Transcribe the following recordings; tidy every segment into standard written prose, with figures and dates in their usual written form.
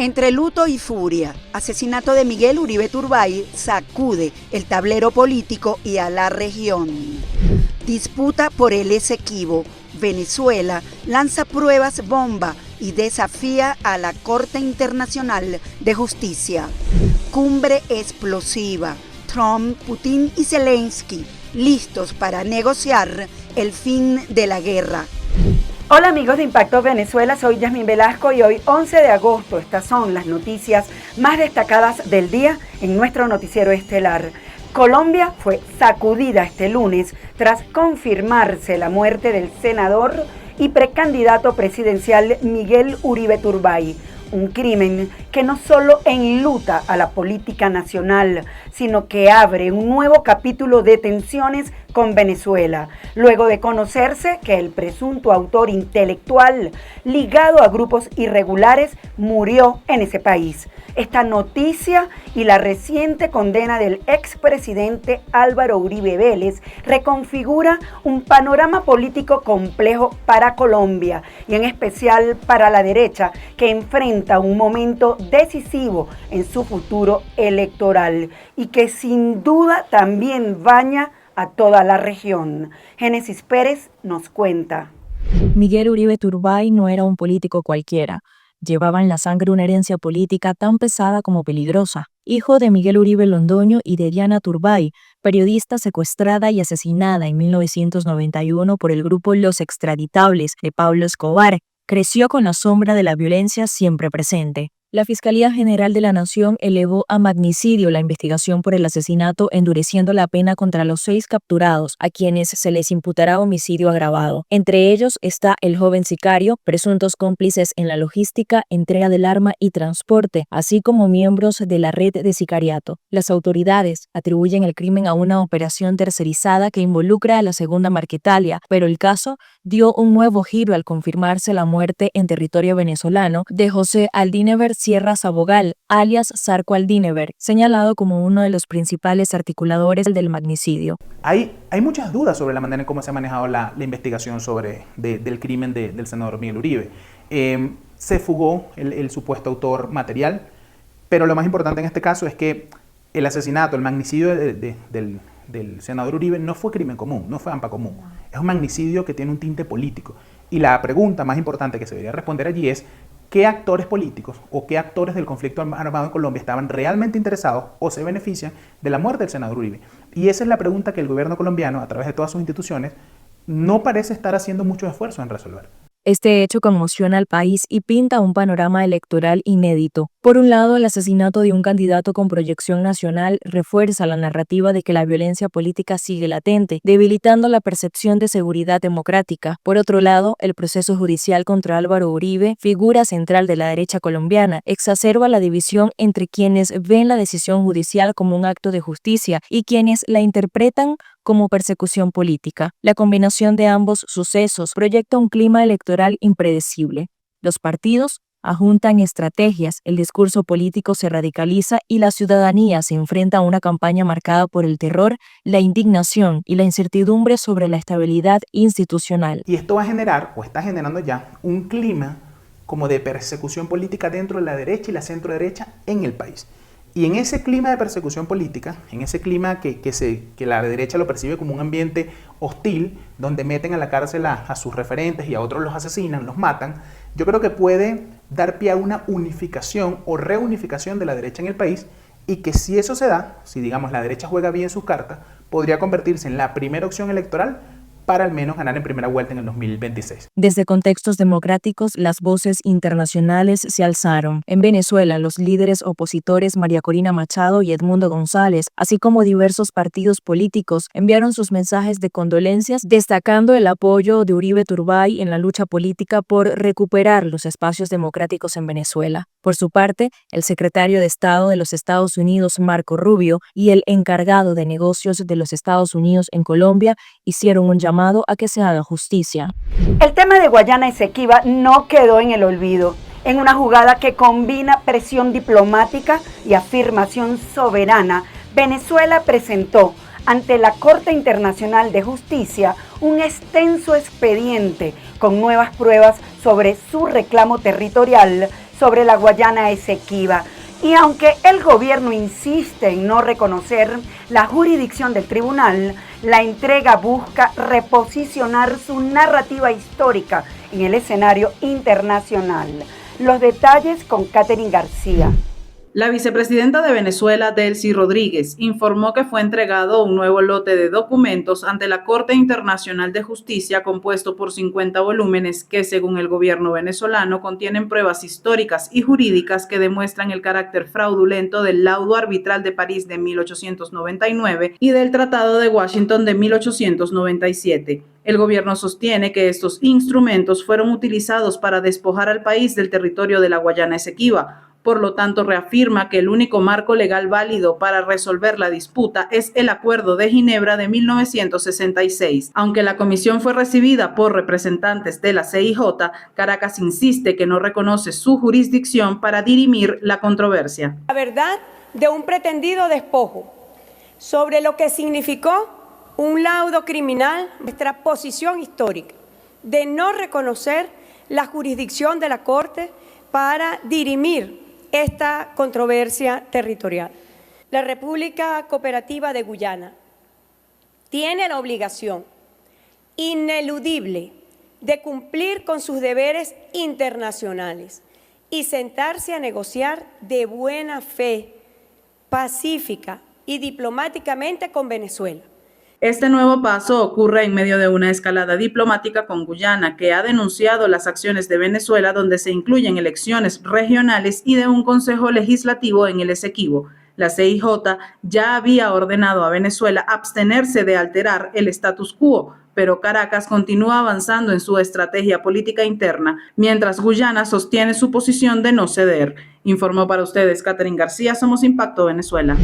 Entre luto y furia, asesinato de Miguel Uribe Turbay sacude el tablero político y a la región. Disputa por el Esequibo. Venezuela lanza pruebas bomba y desafía a la Corte Internacional de Justicia. Cumbre explosiva. Trump, Putin y Zelensky listos para negociar el fin de la guerra. Hola amigos de Impacto Venezuela, soy Yasmín Velasco y hoy 11 de agosto estas son las noticias más destacadas del día en nuestro noticiero estelar. Colombia fue sacudida este lunes tras confirmarse la muerte del senador y precandidato presidencial Miguel Uribe Turbay. Un crimen que no solo enluta a la política nacional, sino que abre un nuevo capítulo de tensiones con Venezuela, luego de conocerse que el presunto autor intelectual ligado a grupos irregulares murió en ese país. Esta noticia y la reciente condena del expresidente Álvaro Uribe Vélez reconfigura un panorama político complejo para Colombia y en especial para la derecha, que enfrenta un momento decisivo en su futuro electoral y que sin duda también baña a toda la región. Génesis Pérez nos cuenta. Miguel Uribe Turbay no era un político cualquiera. Llevaba en la sangre una herencia política tan pesada como peligrosa. Hijo de Miguel Uribe Londoño y de Diana Turbay, periodista secuestrada y asesinada en 1991 por el grupo Los Extraditables de Pablo Escobar, creció con la sombra de la violencia siempre presente. La Fiscalía General de la Nación elevó a magnicidio la investigación por el asesinato, endureciendo la pena contra los 6 capturados, a quienes se les imputará homicidio agravado. Entre ellos está el joven sicario, presuntos cómplices en la logística, entrega del arma y transporte, así como miembros de la red de sicariato. Las autoridades atribuyen el crimen a una operación tercerizada que involucra a la Segunda Marquetalia, pero el caso dio un nuevo giro al confirmarse la muerte en territorio venezolano de José Aldínever Sierra Sabogal, alias Zarco Aldínever, señalado como uno de los principales articuladores del magnicidio. Hay muchas dudas sobre la manera en cómo se ha manejado la investigación del crimen del senador Miguel Uribe. Se fugó el supuesto autor material, pero lo más importante en este caso es que el asesinato, el magnicidio del senador Uribe no fue crimen común, no fue AMPA común. Es un magnicidio que tiene un tinte político. Y la pregunta más importante que se debería responder allí es: ¿qué actores políticos o qué actores del conflicto armado en Colombia estaban realmente interesados o se benefician de la muerte del senador Uribe? Y esa es la pregunta que el gobierno colombiano, a través de todas sus instituciones, no parece estar haciendo mucho esfuerzo en resolver. Este hecho conmociona al país y pinta un panorama electoral inédito. Por un lado, el asesinato de un candidato con proyección nacional refuerza la narrativa de que la violencia política sigue latente, debilitando la percepción de seguridad democrática. Por otro lado, el proceso judicial contra Álvaro Uribe, figura central de la derecha colombiana, exacerba la división entre quienes ven la decisión judicial como un acto de justicia y quienes la interpretan como persecución política. La combinación de ambos sucesos proyecta un clima electoral impredecible. Los partidos ajuntan estrategias, el discurso político se radicaliza y la ciudadanía se enfrenta a una campaña marcada por el terror, la indignación y la incertidumbre sobre la estabilidad institucional. Y esto va a generar, o está generando ya, un clima como de persecución política dentro de la derecha y la centro-derecha en el país. Y en ese clima de persecución política, en ese clima que la derecha lo percibe como un ambiente hostil, donde meten a la cárcel a sus referentes y a otros los asesinan, los matan, yo creo que puede dar pie a una unificación o reunificación de la derecha en el país, y que si eso se da, si digamos la derecha juega bien sus cartas, podría convertirse en la primera opción electoral para al menos ganar en primera vuelta en el 2026. Desde contextos democráticos, las voces internacionales se alzaron. En Venezuela, los líderes opositores María Corina Machado y Edmundo González, así como diversos partidos políticos, enviaron sus mensajes de condolencias, destacando el apoyo de Uribe Turbay en la lucha política por recuperar los espacios democráticos en Venezuela. Por su parte, el secretario de Estado de los Estados Unidos, Marco Rubio, y el encargado de negocios de los Estados Unidos en Colombia hicieron un llamado a que se haga justicia. El tema de Guayana Esequiba no quedó en el olvido. En una jugada que combina presión diplomática y afirmación soberana, Venezuela presentó ante la Corte Internacional de Justicia un extenso expediente con nuevas pruebas sobre su reclamo territorial sobre la Guayana Esequiba. Y aunque el gobierno insiste en no reconocer la jurisdicción del tribunal, la entrega busca reposicionar su narrativa histórica en el escenario internacional. Los detalles con Catherine García. La vicepresidenta de Venezuela, Delcy Rodríguez, informó que fue entregado un nuevo lote de documentos ante la Corte Internacional de Justicia compuesto por 50 volúmenes que, según el gobierno venezolano, contienen pruebas históricas y jurídicas que demuestran el carácter fraudulento del laudo arbitral de París de 1899 y del Tratado de Washington de 1897. El gobierno sostiene que estos instrumentos fueron utilizados para despojar al país del territorio de la Guayana Esequiba. Por lo tanto, reafirma que el único marco legal válido para resolver la disputa es el Acuerdo de Ginebra de 1966. Aunque la comisión fue recibida por representantes de la CIJ, Caracas insiste que no reconoce su jurisdicción para dirimir la controversia. La verdad de un pretendido despojo sobre lo que significó un laudo criminal, nuestra posición histórica de no reconocer la jurisdicción de la Corte para dirimir esta controversia territorial. La República Cooperativa de Guyana tiene la obligación ineludible de cumplir con sus deberes internacionales y sentarse a negociar de buena fe, pacífica y diplomáticamente con Venezuela. Este nuevo paso ocurre en medio de una escalada diplomática con Guyana, que ha denunciado las acciones de Venezuela, donde se incluyen elecciones regionales y de un consejo legislativo en el Esequibo. La CIJ ya había ordenado a Venezuela abstenerse de alterar el status quo, pero Caracas continúa avanzando en su estrategia política interna, mientras Guyana sostiene su posición de no ceder. Informó para ustedes Catherine García, Somos Impacto Venezuela.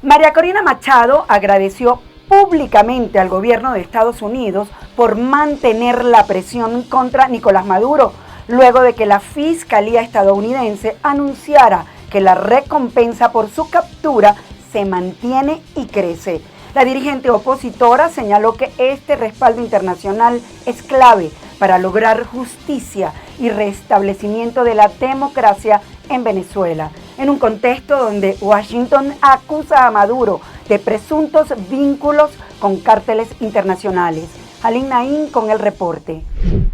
María Corina Machado agradeció públicamente al gobierno de Estados Unidos por mantener la presión contra Nicolás Maduro, luego de que la Fiscalía estadounidense anunciara que la recompensa por su captura se mantiene y crece. La dirigente opositora señaló que este respaldo internacional es clave para lograr justicia y restablecimiento de la democracia en Venezuela, en un contexto donde Washington acusa a Maduro de presuntos vínculos con cárteles internacionales. Halim Naim con el reporte.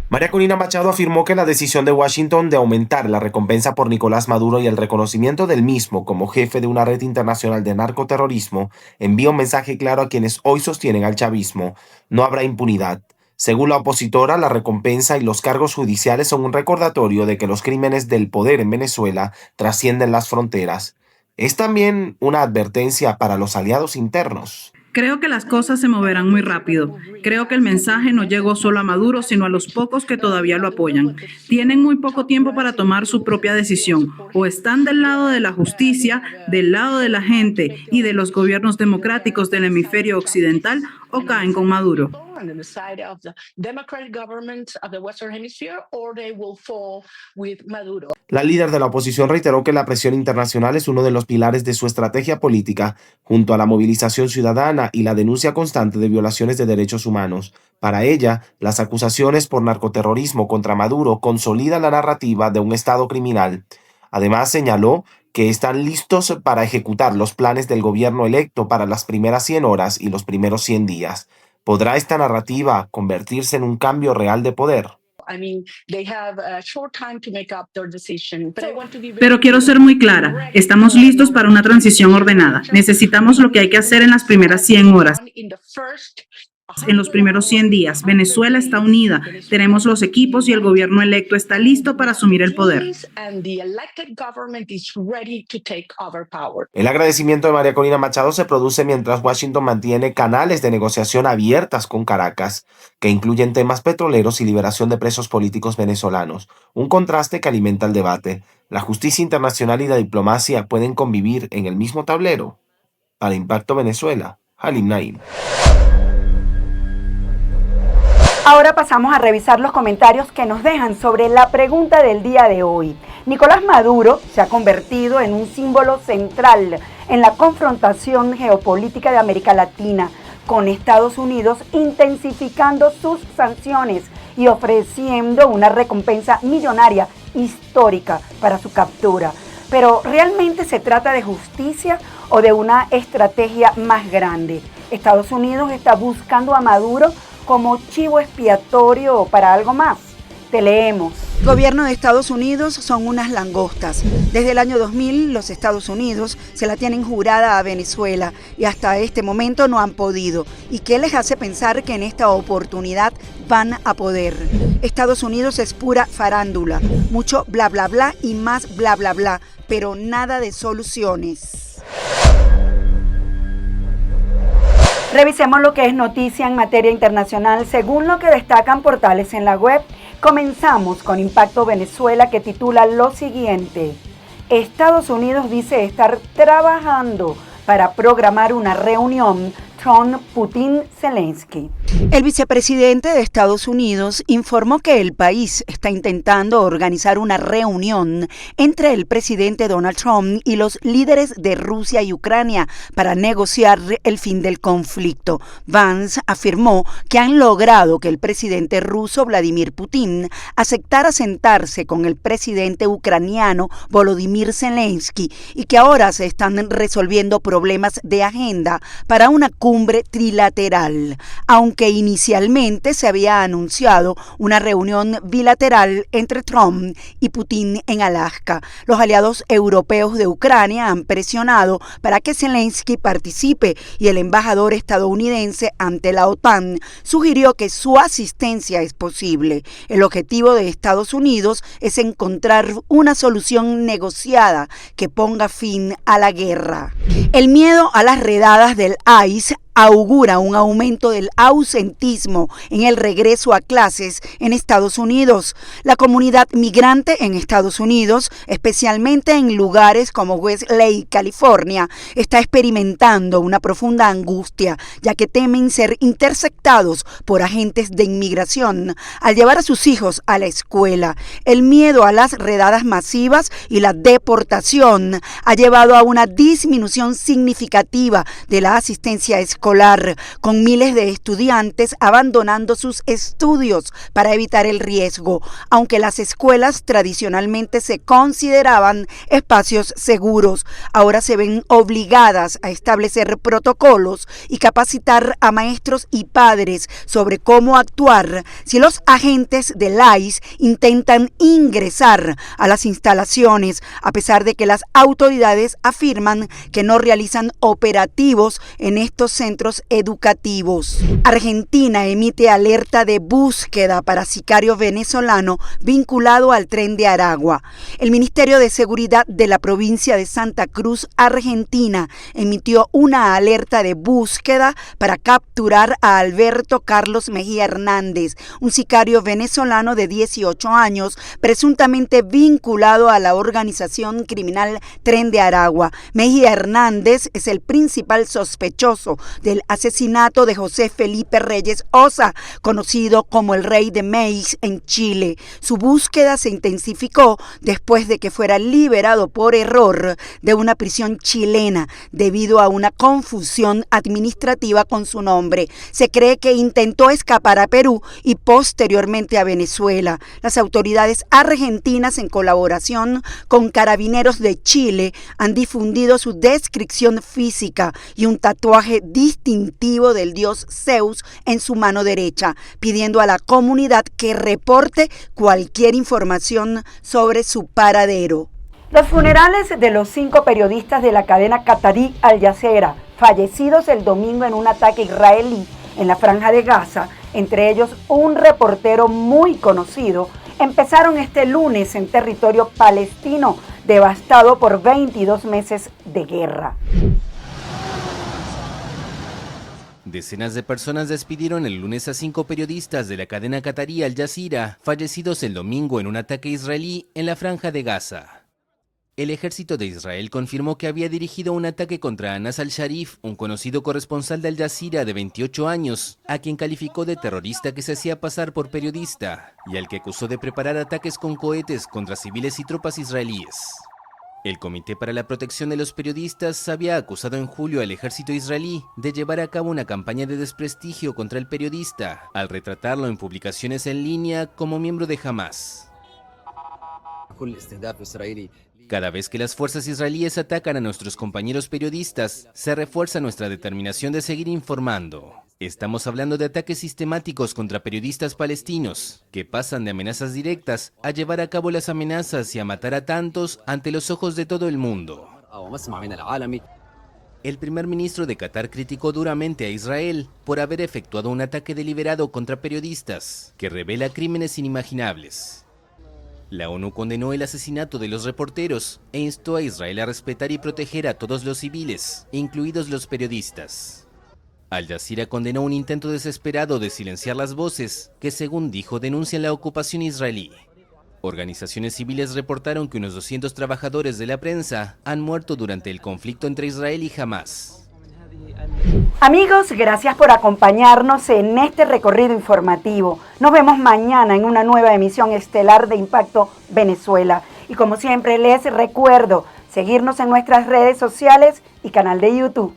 María Corina Machado afirmó que la decisión de Washington de aumentar la recompensa por Nicolás Maduro y el reconocimiento del mismo como jefe de una red internacional de narcoterrorismo envía un mensaje claro a quienes hoy sostienen al chavismo: no habrá impunidad. Según la opositora, la recompensa y los cargos judiciales son un recordatorio de que los crímenes del poder en Venezuela trascienden las fronteras. Es también una advertencia para los aliados internos. Creo que las cosas se moverán muy rápido. Creo que el mensaje no llegó solo a Maduro, sino a los pocos que todavía lo apoyan. Tienen muy poco tiempo para tomar su propia decisión. O están del lado de la justicia, del lado de la gente y de los gobiernos democráticos del hemisferio occidental, o caen con Maduro. La líder de la oposición reiteró que la presión internacional es uno de los pilares de su estrategia política, junto a la movilización ciudadana y la denuncia constante de violaciones de derechos humanos. Para ella, las acusaciones por narcoterrorismo contra Maduro consolidan la narrativa de un Estado criminal. Además, señaló que están listos para ejecutar los planes del gobierno electo para las primeras 100 horas y los primeros 100 días. ¿Podrá esta narrativa convertirse en un cambio real de poder? Pero quiero ser muy clara, estamos listos para una transición ordenada. Necesitamos lo que hay que hacer en las primeras 100 horas. En los primeros 100 días, Venezuela está unida, tenemos los equipos y el gobierno electo está listo para asumir el poder. El agradecimiento de María Corina Machado se produce mientras Washington mantiene canales de negociación abiertas con Caracas, que incluyen temas petroleros y liberación de presos políticos venezolanos, un contraste que alimenta el debate. ¿La justicia internacional y la diplomacia pueden convivir en el mismo tablero? Para Impacto Venezuela, Halim Naim. Ahora pasamos a revisar los comentarios que nos dejan sobre la pregunta del día de hoy. Nicolás Maduro se ha convertido en un símbolo central en la confrontación geopolítica de América Latina, con Estados Unidos intensificando sus sanciones y ofreciendo una recompensa millonaria histórica para su captura. Pero ¿realmente se trata de justicia o de una estrategia más grande? Estados Unidos está buscando a Maduro como chivo expiatorio para algo más. Te leemos. El gobierno de Estados Unidos son unas langostas. Desde el año 2000 los Estados Unidos se la tienen jurada a Venezuela y hasta este momento no han podido. ¿Y qué les hace pensar que en esta oportunidad van a poder? Estados Unidos es pura farándula, mucho bla bla bla y más bla bla bla, pero nada de soluciones. Revisemos lo que es noticia en materia internacional según lo que destacan portales en la web. Comenzamos con Impacto Venezuela, que titula lo siguiente: Estados Unidos dice estar trabajando para programar una reunión Trump, Putin, Zelensky. El vicepresidente de Estados Unidos informó que el país está intentando organizar una reunión entre el presidente Donald Trump y los líderes de Rusia y Ucrania para negociar el fin del conflicto. Vance afirmó que han logrado que el presidente ruso Vladimir Putin aceptara sentarse con el presidente ucraniano Volodymyr Zelensky y que ahora se están resolviendo problemas de agenda para una cumbre trilateral, aunque inicialmente se había anunciado una reunión bilateral entre Trump y Putin en Alaska. Los aliados europeos de Ucrania han presionado para que Zelensky participe y el embajador estadounidense ante la OTAN sugirió que su asistencia es posible. El objetivo de Estados Unidos es encontrar una solución negociada que ponga fin a la guerra. El miedo a las redadas del ICE augura un aumento del ausentismo en el regreso a clases en Estados Unidos. La comunidad migrante en Estados Unidos, especialmente en lugares como Westlake, California, está experimentando una profunda angustia, ya que temen ser interceptados por agentes de inmigración al llevar a sus hijos a la escuela. El miedo a las redadas masivas y la deportación ha llevado a una disminución significativa de la asistencia escolar, con miles de estudiantes abandonando sus estudios para evitar el riesgo, aunque las escuelas tradicionalmente se consideraban espacios seguros. Ahora se ven obligadas a establecer protocolos y capacitar a maestros y padres sobre cómo actuar si los agentes del ICE intentan ingresar a las instalaciones, a pesar de que las autoridades afirman que no realizan operativos en estos centros educativos. Argentina emite alerta de búsqueda para sicario venezolano vinculado al Tren de Aragua. El Ministerio de Seguridad de la provincia de Santa Cruz, Argentina, emitió una alerta de búsqueda para capturar a Alberto Carlos Mejía Hernández, un sicario venezolano de 18 años, presuntamente vinculado a la organización criminal Tren de Aragua. Mejía Hernández es el principal sospechoso del asesinato de José Felipe Reyes Osa, conocido como el Rey de Meix en Chile. Su búsqueda se intensificó después de que fuera liberado por error de una prisión chilena debido a una confusión administrativa con su nombre. Se cree que intentó escapar a Perú y posteriormente a Venezuela. Las autoridades argentinas, en colaboración con carabineros de Chile, han difundido su descripción física y un tatuaje distintivo del dios Zeus en su mano derecha, pidiendo a la comunidad que reporte cualquier información sobre su paradero. Los funerales de los 5 periodistas de la cadena catarí Al Jazeera, fallecidos el domingo en un ataque israelí en la Franja de Gaza, entre ellos un reportero muy conocido, empezaron este lunes en territorio palestino, devastado por 22 meses de guerra. Decenas de personas despidieron el lunes a 5 periodistas de la cadena catarí Al Jazeera, fallecidos el domingo en un ataque israelí en la Franja de Gaza. El ejército de Israel confirmó que había dirigido un ataque contra Anas al-Sharif, un conocido corresponsal de Al Jazeera de 28 años, a quien calificó de terrorista que se hacía pasar por periodista, y al que acusó de preparar ataques con cohetes contra civiles y tropas israelíes. El Comité para la Protección de los Periodistas había acusado en julio al ejército israelí de llevar a cabo una campaña de desprestigio contra el periodista, al retratarlo en publicaciones en línea como miembro de Hamas. Cada vez que las fuerzas israelíes atacan a nuestros compañeros periodistas, se refuerza nuestra determinación de seguir informando. Estamos hablando de ataques sistemáticos contra periodistas palestinos, que pasan de amenazas directas a llevar a cabo las amenazas y a matar a tantos ante los ojos de todo el mundo. El primer ministro de Qatar criticó duramente a Israel por haber efectuado un ataque deliberado contra periodistas, que revela crímenes inimaginables. La ONU condenó el asesinato de los reporteros e instó a Israel a respetar y proteger a todos los civiles, incluidos los periodistas. Al Jazeera condenó un intento desesperado de silenciar las voces que, según dijo, denuncian la ocupación israelí. Organizaciones civiles reportaron que unos 200 trabajadores de la prensa han muerto durante el conflicto entre Israel y Hamás. Amigos, gracias por acompañarnos en este recorrido informativo. Nos vemos mañana en una nueva emisión estelar de Impacto Venezuela. Y como siempre les recuerdo seguirnos en nuestras redes sociales y canal de YouTube.